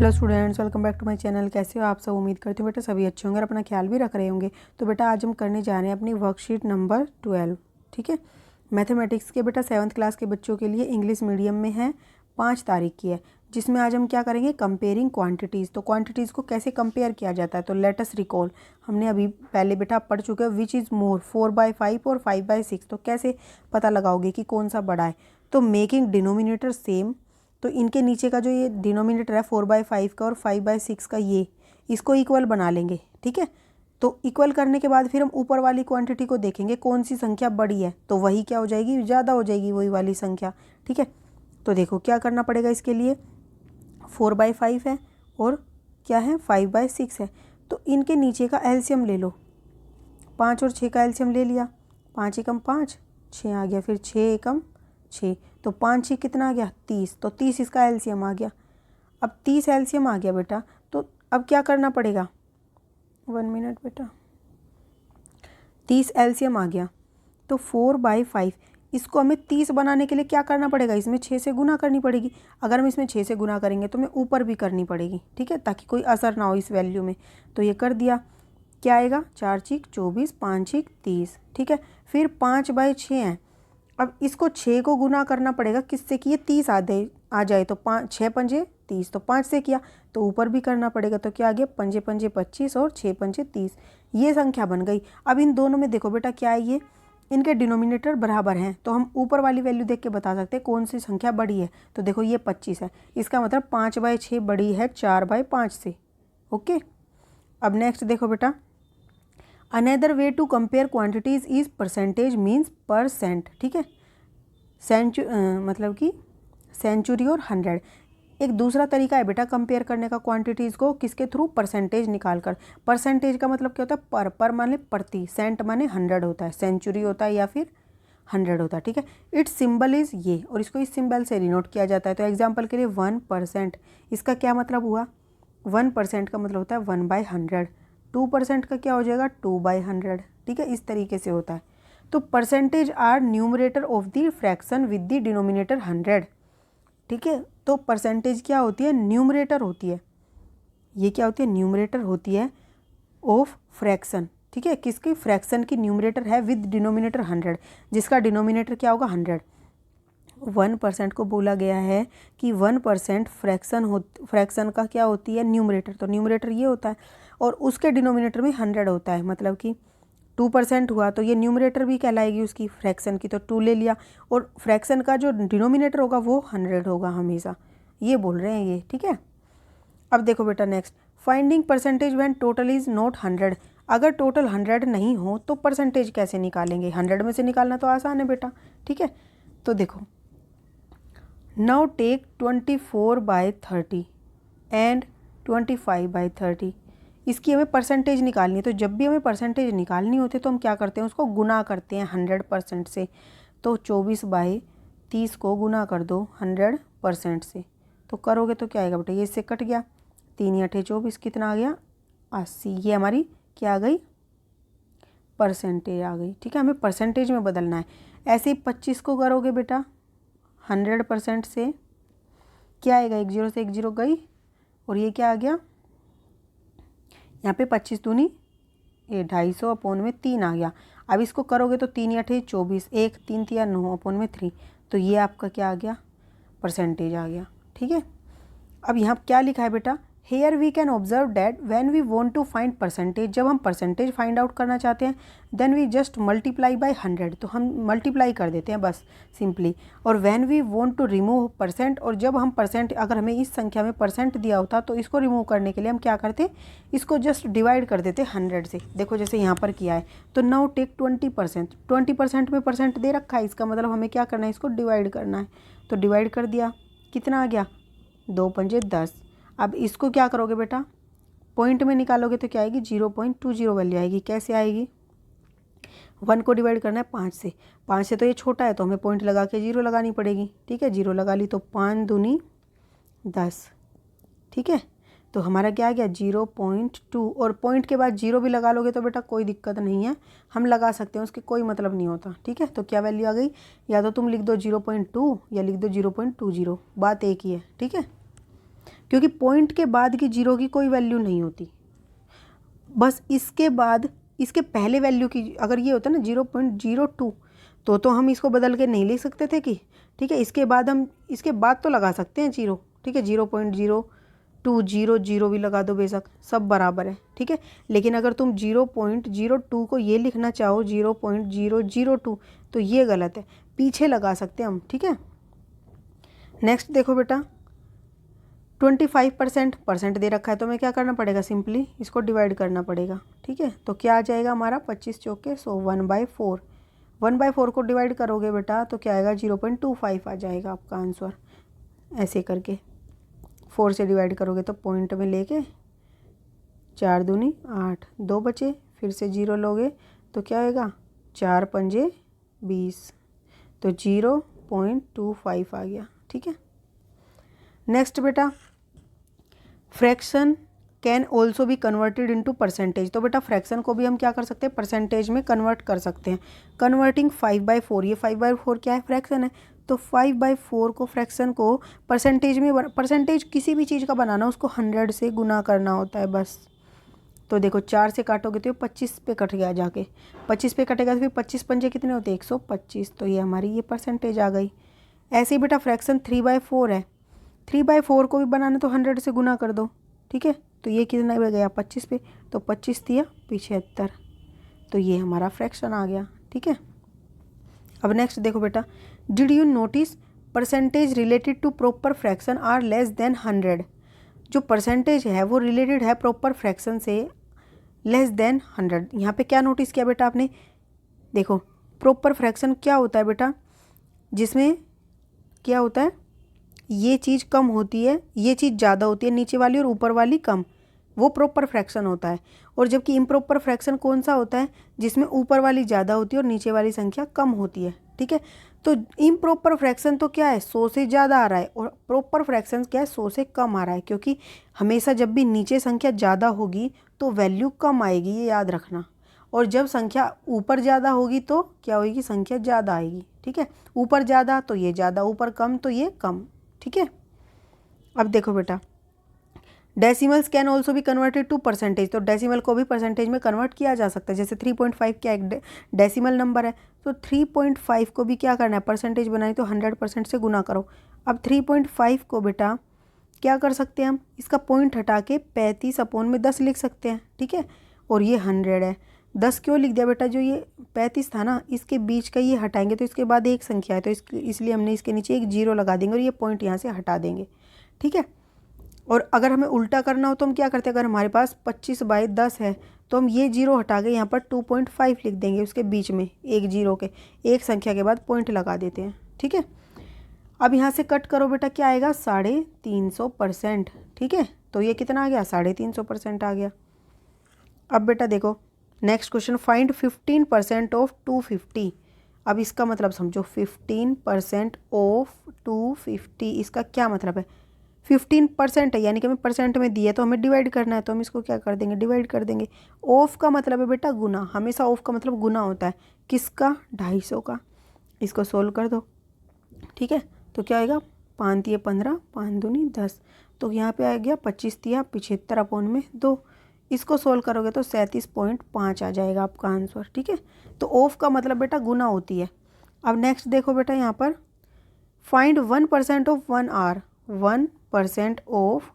Hello students, welcome back to my channel. कैसे हो आप सब? उम्मीद करती हूँ बेटा सभी अच्छे होंगे और अपना ख्याल भी रख रहे होंगे। तो बेटा आज हम करने जा रहे हैं अपनी वर्कशीट नंबर 12। ठीक है, मैथमेटिक्स के बेटा 7th क्लास के बच्चों के लिए इंग्लिश मीडियम में है, 5 तारीख की है, जिसमें आज हम क्या करेंगे, कंपेयरिंग क्वान्टिटीज़। तो क्वान्टिटीज़ को कैसे कंपेयर किया जाता है, तो लेट अस रिकॉल। हमने अभी पहले बेटा पढ़ चुके हैं विच इज़ मोर 4/5 और 5/6। तो कैसे पता लगाओगे कि कौन सा बड़ा है? तो मेकिंग डिनोमिनेटर सेम। तो इनके नीचे का जो ये डिनोमिनेटर है 4/5 का और 5/6 का, ये इसको इक्वल बना लेंगे। ठीक है, तो इक्वल करने के बाद फिर हम ऊपर वाली क्वांटिटी को देखेंगे कौन सी संख्या बड़ी है, तो वही क्या हो जाएगी, ज़्यादा हो जाएगी वही वाली संख्या। ठीक है, तो देखो क्या करना पड़ेगा इसके लिए। 4/5 है और क्या है, 5/6 है। तो इनके नीचे का एलसीएम ले लो। 5 और 6 का एलसीएम ले लिया। 5 एकम 5, 6 आ गया। फिर 6 एकम 6, तो 5 6 कितना आ गया, 30। तो 30 इसका एलसीएम आ गया। अब 30 एलसीएम आ गया बेटा, तो अब क्या करना पड़ेगा, 1 मिनट बेटा। 30 एलसीएम आ गया, तो 4/5 इसको हमें 30 बनाने के लिए क्या करना पड़ेगा, इसमें 6 से गुना करनी पड़ेगी। अगर हम इसमें 6 से गुना करेंगे तो हमें ऊपर भी करनी पड़ेगी। ठीक है, ताकि कोई असर ना हो इस वैल्यू में। तो ये कर दिया, क्या आएगा, 4 6 24, 5 6 30। ठीक है, फिर 5/6 है। अब इसको 6 को गुना करना पड़ेगा किससे कि ये 30 आ जाए। तो 5 6 पंजे 30, तो 5 से किया तो ऊपर भी करना पड़ेगा। तो क्या आ गया, 5 पंजे 25 और 6 पंजे 30। ये संख्या बन गई। अब इन दोनों में देखो बेटा क्या है, ये इनके डिनोमिनेटर बराबर हैं, तो हम ऊपर वाली वैल्यू देख के बता सकते हैं कौन सी संख्या बड़ी है। तो देखो ये 25 है, इसका मतलब 5/6 बड़ी है 4/5 से। ओके, अब नेक्स्ट देखो बेटा, another way to compare quantities is percentage means percent. ठीक है, मतलब कि सेंचुरी और 100। एक दूसरा तरीका है बेटा कंपेयर करने का क्वांटिटीज़ को, किसके थ्रू, परसेंटेज निकाल कर। परसेंटेज का मतलब क्या होता है, पर माने प्रति, सेंट माने 100 होता है, सेंचुरी होता है या फिर 100 होता है। ठीक है, इट्स सिंबल इज़ ये, और इसको इस सिंबल से डिनोट किया जाता है। तो एग्जाम्पल के लिए 1%, इसका क्या मतलब हुआ, 1% का मतलब होता है 1/100। 2% का क्या हो जाएगा, 2/100। ठीक है, इस तरीके से होता है। तो percentage are numerator of the fraction with the denominator 100। ठीक है, तो परसेंटेज क्या होती है, न्यूमरेटर होती है। ये क्या होती है, न्यूमरेटर होती है ऑफ फ्रैक्शन। ठीक है, किसकी, फ्रैक्शन की न्यूमरेटर है विद डिनोमिनेटर 100, जिसका डिनोमिनेटर क्या होगा, 100। 1% को बोला गया है कि 1% फ्रैक्शन का क्या होती है, न्यूमरेटर। तो न्यूमरेटर ये होता है और उसके डिनोमिनेटर में 100 होता है। मतलब कि 2% हुआ तो ये न्यूमरेटर भी कहलाएगी उसकी, फ्रैक्शन की। तो 2 ले लिया, और फ्रैक्शन का जो डिनोमिनेटर होगा वो 100 होगा हमेशा, ये बोल रहे हैं ये। ठीक है, अब देखो बेटा next, finding percentage when total is not 100। अगर टोटल 100 नहीं हो तो परसेंटेज कैसे निकालेंगे, 100 में से निकालना तो आसान है बेटा। ठीक है, तो देखो, नाउ टेक 24/30 एंड 25/30। इसकी हमें परसेंटेज निकालनी है। तो जब भी हमें परसेंटेज निकालनी होती है तो हम क्या करते हैं, उसको गुना करते हैं 100% से। तो 24/30 को गुना कर दो 100% से, तो करोगे तो क्या आएगा बेटा, ये इससे कट गया, 3 × 8 = 24, कितना आ गया, 80। ये हमारी क्या आ गई, परसेंटेज आ गई। ठीक है, हमें परसेंटेज में बदलना है। ऐसे ही 25 को करोगे बेटा 100% से, क्या आएगा, 1 0 से 1 0 गई, और ये क्या आ गया, यहाँ पे 25 दूनी ये 250/3 आ गया। अब इसको करोगे तो 3 × 8 = 24, 1 3 3 9/3। तो ये आपका क्या आ गया, परसेंटेज आ गया। ठीक है, अब यहाँ क्या लिखा है बेटा, here we can observe that when we want to find percentage. जब हम परसेंटेज फाइंड आउट करना चाहते हैं then we just multiply by 100। तो हम मल्टीप्लाई कर देते हैं बस सिंपली। और when we want to remove percent, और जब हम परसेंट, अगर हमें इस संख्या में परसेंट दिया होता तो इसको रिमूव करने के लिए हम क्या करते, इसको जस्ट डिवाइड कर देते 100 से। देखो जैसे यहाँ पर किया है। तो नाउ टेक 20%, 20% में परसेंट दे रखा है, इसका मतलब हमें क्या करना है, इसको डिवाइड करना है। तो डिवाइड कर दिया, कितना आ गया, 2 पंजे 10। अब इसको क्या करोगे बेटा, पॉइंट में निकालोगे तो क्या आएगी, 0.20 वैल्यू आएगी। कैसे आएगी, 1 को डिवाइड करना है 5 से, 5 से तो ये छोटा है तो हमें पॉइंट लगा के 0 लगानी पड़ेगी। ठीक है, 0 लगा ली, तो 5 दूनी 10। ठीक है, तो हमारा क्या आ गया, 0.2। और पॉइंट के बाद 0 भी लगा लोगे तो बेटा कोई दिक्कत नहीं है, हम लगा सकते हैं, उसके कोई मतलब नहीं होता। ठीक है, तो क्या वैल्यू आ गई, या तो तुम लिख दो 0.2 या लिख दो 0.20, बात एक ही है। ठीक है, क्योंकि पॉइंट के बाद की जीरो की कोई वैल्यू नहीं होती, बस इसके बाद इसके पहले वैल्यू की। अगर ये होता ना 0.02 तो हम इसको बदल के नहीं लिख सकते थे कि, ठीक है, इसके बाद हम इसके बाद तो लगा सकते हैं जीरो, ठीक है, 0.02 0 भी लगा दो, बेशक सब बराबर है, ठीक है। लेकिन अगर तुम 0.02 को ये लिखना चाहो 0.002 तो ये गलत है, पीछे लगा सकते हैं हम, ठीक है। नेक्स्ट देखो बेटा, 25% परसेंट दे रखा है, तो हमें क्या करना पड़ेगा, सिंपली इसको डिवाइड करना पड़ेगा, ठीक है। तो क्या आ जाएगा हमारा 25 चौके 100, 1/4, 1/4 को डिवाइड करोगे बेटा तो क्या आएगा 0.25 आ जाएगा आपका आंसर। ऐसे करके 4 से डिवाइड करोगे तो पॉइंट में लेके 4 दूनी 8, 2 बचे, फिर से 0 लोगे तो क्या आएगा 4 पंजे 20, तो 0.25 आ गया, ठीक है। नेक्स्ट बेटा, fraction can also be converted into percentage. तो बेटा फ्रैक्शन को भी हम क्या कर सकते हैं, परसेंटेज में कन्वर्ट कर सकते हैं। कन्वर्टिंग 5/4, ये 5/4 क्या है, फ्रैक्शन है, तो 5/4 को फ्रैक्शन को परसेंटेज में, परसेंटेज किसी भी चीज़ का बनाना उसको 100 से गुना करना होता है बस। तो देखो 4 से काटोगे तो 25 पे कट गया, जाके 25 पे कटेगा तो फिर 25 पंजे कितने होते हैं 125, तो ये हमारी ये परसेंटेज आ गई। ऐसे ही बेटा फ्रैक्शन 3/4 है, 3/4 को भी बनाना तो 100 से गुना कर दो, ठीक है। तो ये कितना हो गया 25 पे, तो 25 दिया 75, तो ये हमारा फ्रैक्शन आ गया, ठीक है। अब नेक्स्ट देखो बेटा, did you notice percentage related to proper fraction are less than 100। जो परसेंटेज है वो रिलेटेड है प्रॉपर फ्रैक्शन से लेस देन 100। यहाँ पे क्या नोटिस किया बेटा आपने, देखो प्रॉपर फ्रैक्शन क्या होता है बेटा, जिसमें क्या होता है, ये चीज़ कम होती है, ये चीज़ ज़्यादा होती है, नीचे वाली और ऊपर वाली कम, वो प्रॉपर फ्रैक्शन होता है। और जबकि इम्प्रॉपर फ्रैक्शन कौन सा होता है, जिसमें ऊपर वाली ज़्यादा होती है और नीचे वाली संख्या कम होती है, ठीक है। तो इम्प्रॉपर फ्रैक्शन तो क्या है 100 से ज़्यादा आ रहा है, और प्रॉपर फ्रैक्शन क्या है 100 से कम आ रहा है, क्योंकि हमेशा जब भी नीचे संख्या ज़्यादा होगी तो वैल्यू कम आएगी, ये याद रखना। और जब संख्या ऊपर ज़्यादा होगी तो क्या होगी, संख्या ज़्यादा आएगी, ठीक है। ऊपर ज़्यादा तो ये ज़्यादा, ऊपर कम तो ये कम, ठीक है। अब देखो बेटा, डेसिमल्स कैन ऑल्सो भी कन्वर्टेड टू परसेंटेज। तो डेसिमल को भी परसेंटेज में कन्वर्ट किया जा सकता है। जैसे 3.5 क्या एक डेसिमल नंबर है, तो 3.5 को भी क्या करना है, परसेंटेज बनानी तो 100% से गुना करो। अब 3.5 को बेटा क्या कर सकते हैं हम, इसका पॉइंट हटा के 35/10 लिख सकते हैं, ठीक है। और ये 100 है, 10 क्यों लिख दिया बेटा, जो ये 35 था ना इसके बीच का ये हटाएंगे तो इसके बाद एक संख्या है, तो इसलिए हमने इसके नीचे एक 0 लगा देंगे और ये पॉइंट यहाँ से हटा देंगे, ठीक है। और अगर हमें उल्टा करना हो तो हम क्या करते हैं, अगर हमारे पास 25/10 है तो हम ये 0 हटा के यहाँ पर 2.5 लिख देंगे, उसके बीच में एक 0 के एक संख्या के बाद पॉइंट लगा देते हैं, ठीक है। अब यहाँ से कट करो बेटा, क्या आएगा 350%, ठीक है। तो ये कितना आ गया 350% आ गया। अब बेटा देखो नेक्स्ट क्वेश्चन, फाइंड 15% ऑफ 250। अब इसका मतलब समझो, 15% ऑफ 250, इसका क्या मतलब है, 15% है यानी कि हमें परसेंट में दिया तो हमें डिवाइड करना है, तो हम इसको क्या कर देंगे, डिवाइड कर देंगे। ऑफ का मतलब है बेटा गुना, हमेशा ऑफ का मतलब गुना होता है, किसका 250 का। इसको सोल्व कर दो, ठीक है। तो क्या आएगा 5 तिये 15, 5 दूनी 10, तो यहाँ पे आ गया 25 तिया 75/2। इसको सोल्व करोगे तो 37.5 आ जाएगा आपका आंसर, ठीक है। तो ऑफ का मतलब बेटा गुना होती है। अब नेक्स्ट देखो बेटा, यहाँ पर find 1% of 1 hour, 1% of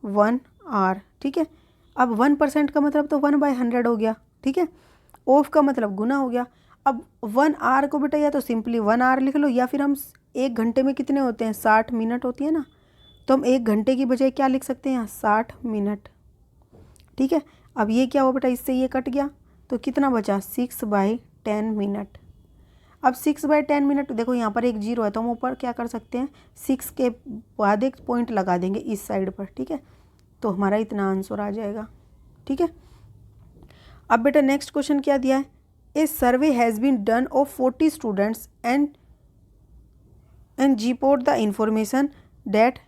1 hour, ठीक है। अब 1% का मतलब तो 1/100 हो गया, ठीक है। ऑफ का मतलब गुना हो गया। अब 1 आवर को बेटा या तो सिंपली 1 आवर लिख लो, या फिर हम 1 घंटे में कितने होते हैं 60 मिनट होती है ना, तो हम 1 घंटे की बजाय क्या लिख सकते हैं यहाँ 60 मिनट, ठीक है। अब ये क्या हुआ बेटा, इससे ये कट गया तो कितना बचा 6/10 मिनट। अब 6/10 मिनट, देखो यहाँ पर एक 0 है तो हम ऊपर क्या कर सकते हैं 6 के बाद एक पॉइंट लगा देंगे इस साइड पर, ठीक है। तो हमारा इतना आंसर आ जाएगा, ठीक है। अब बेटा नेक्स्ट क्वेश्चन क्या दिया है, a survey has been done of 40 students and जीपोर्ट द इंफॉर्मेशन डेट,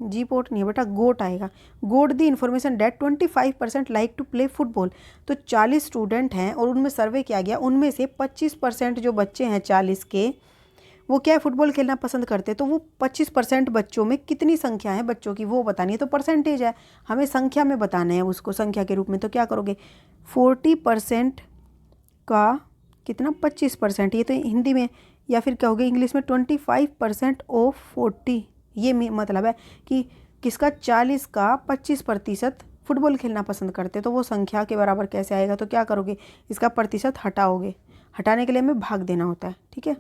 जीपोर्ट नहीं है बेटा गोट आएगा, got the information that 25% like to play football. तो 40 स्टूडेंट हैं और उनमें सर्वे किया गया, उनमें से 25% जो बच्चे हैं 40 के, वो क्या है, फुटबॉल खेलना पसंद करते हैं। तो वो 25% बच्चों में कितनी संख्या है बच्चों की वो बतानी है, तो परसेंटेज है, हमें संख्या में बताना है उसको संख्या के रूप में। तो क्या करोगे, 40% का कितना 25%, ये तो हिंदी में, या फिर क्या होगा इंग्लिश में 25% ऑफ 40। ये मतलब है कि किसका 40 का 25% फुटबॉल खेलना पसंद करते, तो वो संख्या के बराबर कैसे आएगा। तो क्या करोगे, इसका प्रतिशत हटाओगे, हटाने के लिए हमें भाग देना होता है, ठीक है।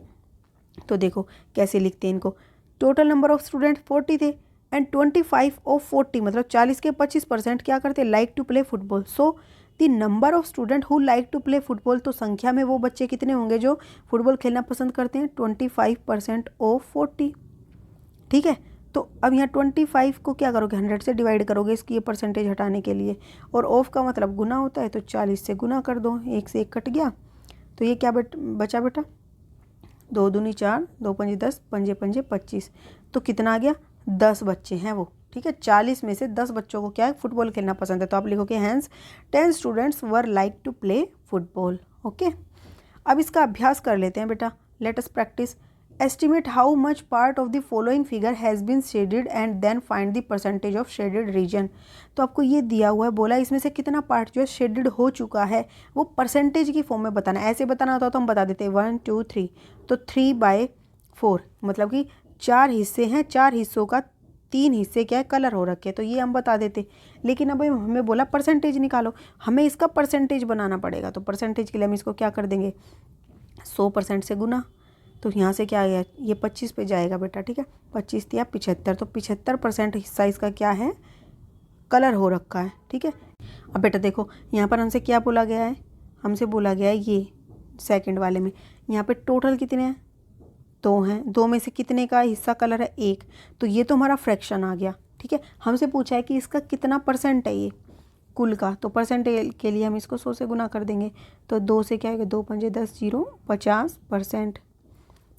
तो देखो कैसे लिखते हैं इनको, टोटल नंबर ऑफ स्टूडेंट 40 थे एंड 25 ऑफ 40 मतलब 40 के 25% क्या करते, like to play football. So the number of student who like to play football, तो संख्या में वो बच्चे कितने होंगे जो फुटबॉल खेलना पसंद करते हैं, 25% ऑफ 40, ठीक है। तो अब यहाँ 25 को क्या करोगे, 100 से डिवाइड करोगे इसकी ये परसेंटेज हटाने के लिए, और ऑफ का मतलब गुना होता है, तो 40 से गुना कर दो, 1 से 1 कट गया, तो ये क्या बचा बेटा, 2 दूनी 4, 2 पंजे 10, पंजे पंजे 25, तो कितना आ गया, 10 बच्चे हैं वो, ठीक है। 40 में से 10 बच्चों को क्या है, फुटबॉल खेलना पसंद है, तो आप लिखोगे hence 10 students were like to play football. Okay, अब इसका अभ्यास कर लेते हैं बेटा, let us practice. Estimate how much part of the following figure has been shaded and then find the percentage of shaded region. तो आपको ये दिया हुआ है, बोला इसमें से कितना पार्ट जो है शेडेड हो चुका है, वो परसेंटेज की फॉर्म में बताना है। ऐसे बताना होता तो हम बता देते 1 2 3, तो 3/4 मतलब कि 4 हिस्से हैं, 4 हिस्सों का 3 हिस्से क्या है, कलर हो रखे, तो ये हम बता देते। लेकिन अब हमें बोला परसेंटेज निकालो, हमें इसका परसेंटेज बनाना पड़ेगा। तो परसेंटेज के लिए हम इसको क्या कर देंगे, 100% से गुना, तो यहाँ से क्या आया, ये 25 पे जाएगा बेटा, ठीक है। 25 दिया 75, तो 75% हिस्सा इसका क्या है, कलर हो रखा है, ठीक है। अब बेटा देखो यहाँ पर हमसे क्या बोला गया है, हमसे बोला गया है ये सेकंड वाले में, यहाँ पे टोटल कितने हैं, 2 हैं, 2 में से कितने का हिस्सा कलर है, 1, तो ये तो हमारा फ्रैक्शन आ गया, ठीक है। हमसे पूछा है कि इसका कितना परसेंट है ये कुल का, तो परसेंट के लिए हम इसको 100 से गुना कर देंगे, तो 2 से क्या आएगा, 2 पंजे 10, 0 50%,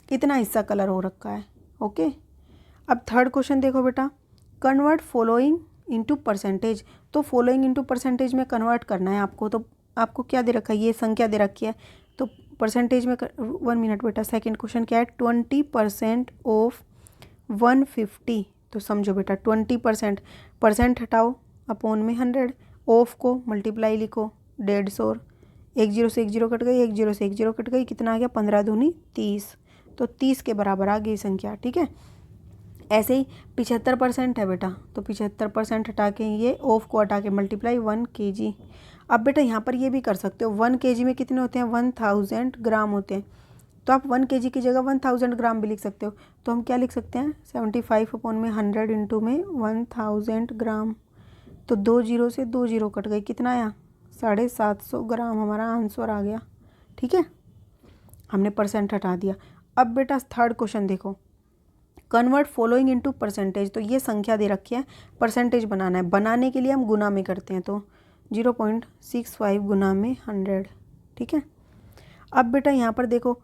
कितना हिस्सा कलर हो रखा है। ओके, अब थर्ड क्वेश्चन देखो बेटा, कन्वर्ट फॉलोइंग इनटू परसेंटेज। तो फॉलोइंग इनटू परसेंटेज में कन्वर्ट करना है आपको, तो आपको क्या दे रखा है, ये संख्या दे रखी है, तो परसेंटेज में 1 मिनट बेटा, सेकंड क्वेश्चन क्या है, 20% ऑफ 150, तो समझो बेटा 20%, परसेंट हटाओ अपॉन में 100, ऑफ को मल्टीप्लाई लिखो 150, 1 0 से 1 0 कट गई, 1 0 से 1 0 कट गई, कितना आ गया, 15 दूनी 30, तो 30 के बराबर आ गई संख्या, ठीक है। ऐसे ही 75% है बेटा, तो 75% हटा के ये ऑफ को हटा के मल्टीप्लाई 1 kg। अब बेटा यहाँ पर ये भी कर सकते हो, 1 kg में कितने होते हैं, 1000 ग्राम होते हैं, तो आप 1 kg की जगह 1000 ग्राम भी लिख सकते हो। तो हम क्या लिख सकते हैं, 75 अपॉन में 100 इंटू में 1000 ग्राम, तो 2 0 से 2 0 कट गई, कितना आया, 750 ग्राम हमारा आंसर आ गया, ठीक है। हमने परसेंट हटा दिया। अब बेटा थर्ड क्वेश्चन देखो, कन्वर्ट फॉलोइंग इनटू परसेंटेज। तो ये संख्या दे रखी है, परसेंटेज बनाना है, बनाने के लिए हम गुना में करते हैं, तो 0.65 गुना में 100, ठीक है। अब बेटा यहाँ पर देखो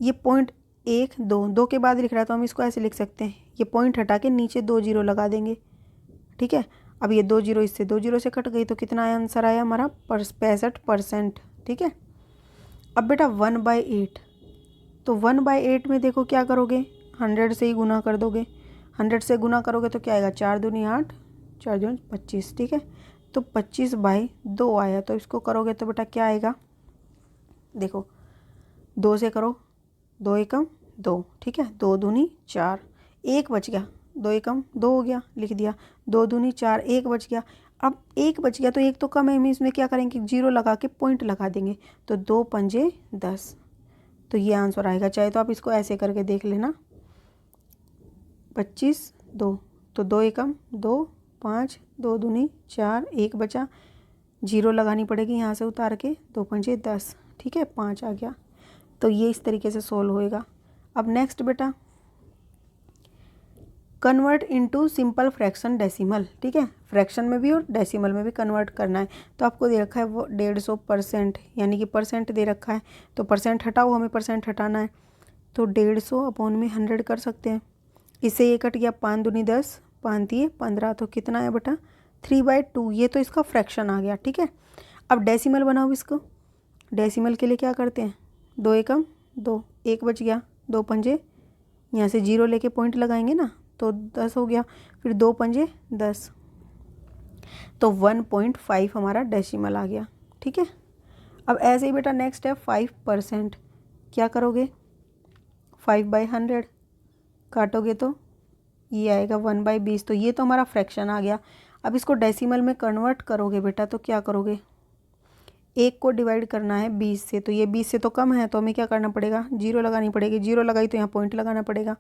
ये 0.12 के बाद लिख रहा है, तो हम इसको ऐसे लिख सकते हैं, ये पॉइंट हटा के नीचे 2 0 लगा देंगे, ठीक है। अब ये 2 0 इससे 2 0 से कट गई, तो कितना आया आंसर आया हमारा 65%, ठीक है। अब बेटा 1/8, तो 1/8 में देखो क्या करोगे, 100 से ही गुना कर दोगे, 100 से गुना करोगे तो क्या आएगा, 4 दूनी 8, 4 दूनी 25, ठीक है। तो 25/2 आया, तो इसको करोगे तो बेटा क्या आएगा, देखो 2 से करो, 2 एकम 2, ठीक है, 2 दूनी 4, 1 बच गया, 2 एकम 2 हो गया, लिख दिया, 2 दूनी 4, 1 बच गया। अब 1 बच गया तो 1 तो कम है, हम इसमें क्या करेंगे, 0 लगा के पॉइंट लगा देंगे, तो 2 पंजे 10, तो ये आंसर आएगा। चाहे तो आप इसको ऐसे करके देख लेना, 25 2, तो 2 एकम 2, 5, 2 दूनी 4, 1 बचा, 0 लगानी पड़ेगी यहाँ से उतार के, 2 पंजे 10, ठीक है, 5 आ गया। तो ये इस तरीके से सोल्व होएगा। अब नेक्स्ट बेटा, convert into simple fraction decimal, ठीक है, फ्रैक्शन में भी और डेसिमल में भी कन्वर्ट करना है। तो आपको दे रखा है वो 150%, यानी कि परसेंट दे रखा है, तो परसेंट हटाओ, हमें परसेंट हटाना है, तो 150 अपॉन में 100 कर सकते हैं। इससे ये कट गया, 5 दूनी 10, 5 दिए 15, तो कितना है बेटा 3/2, ये तो इसका फ्रैक्शन आ गया, ठीक है। अब डेसिमल बनाओ इसको, डेसिमल के लिए क्या करते हैं, 2 एकम 2, 1 बच गया, 2 पंजे यहाँ से 0 लेके पॉइंट लगाएंगे ना, तो 10 हो गया, फिर 2 पंजे 10, तो 1.5 हमारा डेसिमल आ गया। ठीक है, अब ऐसे ही बेटा नेक्स्ट है 5%। क्या करोगे, 5/100 काटोगे तो ये आएगा 1/20, तो ये तो हमारा फ्रैक्शन आ गया। अब इसको डेसिमल में कन्वर्ट करोगे बेटा, तो क्या करोगे, 1 को डिवाइड करना है 20 से, तो ये 20 से तो कम है, तो हमें क्या करना पड़ेगा, 0 लगानी पड़ेगी। 0 लगाई तो यहाँ पॉइंट लगाना पड़ेगा।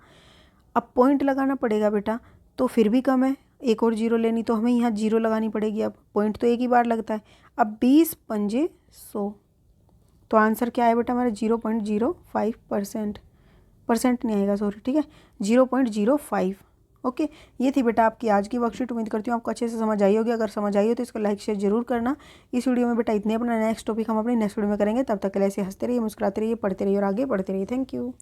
अब पॉइंट लगाना पड़ेगा बेटा, तो फिर भी कम है, एक और 0 लेनी, तो हमें यहाँ 0 लगानी पड़ेगी। अब पॉइंट तो एक ही बार लगता है। अब 20 पंजे 100, तो आंसर क्या है बेटा हमारा 0.05%, परसेंट नहीं आएगा सॉरी, ठीक है, 0.05। ओके, ये थी बेटा आपकी आज की वर्कशीट। उम्मीद करती हूँ आपको अच्छे से समझ आई होगी। अगर समझ आई हो तो इसको लाइक शेयर जरूर करना। इस वीडियो में बेटा इतने, अपना नेक्स्ट टॉपिक हम अपने नेक्स्ट वीडियो में करेंगे। तब तक के लिए ऐसे हंसते रहिए, मुस्कुराते रहिए, पढ़ते रहिए और आगे बढ़ते रहिए। Thank you.